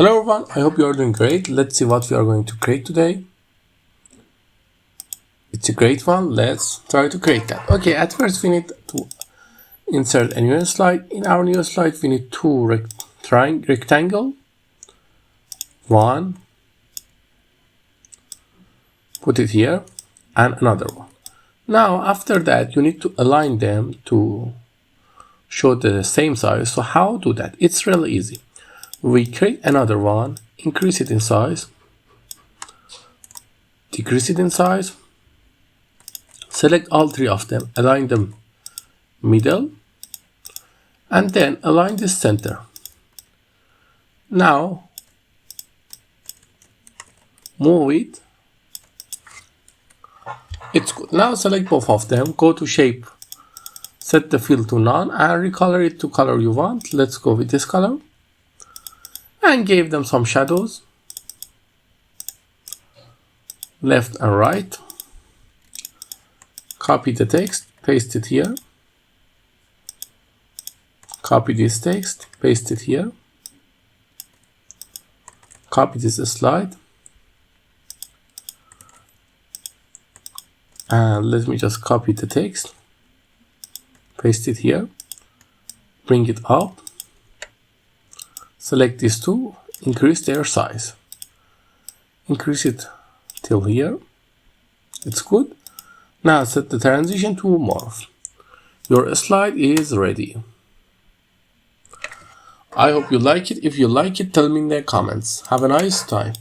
Hello everyone, I hope you are doing great. Let's see what we are going to create today. It's a great one. Let's try to create that. Okay, at first we need to insert a new slide. In our new slide, we need two rectangle. One, put it here, and another one. Now, after that, you need to align them to show the same size. So how do that? It's really easy. We create another one, increase it in size, decrease it in size, select all three of them, align them middle, and then align this center. Now move it. It's good. Now select both of them, go to shape, set the fill to none, and recolor it to color you want. Let's go with this color and give them some shadows, left and right. Copy the text, paste it here. Copy this text, paste it here. Copy this slide. And let me just copy the text, paste it here, bring it up. Select these two, increase their size. Increase it till here. It's good. Now set the transition to morph. Your slide is ready. I hope you like it. If you like it, tell me in the comments. Have a nice time.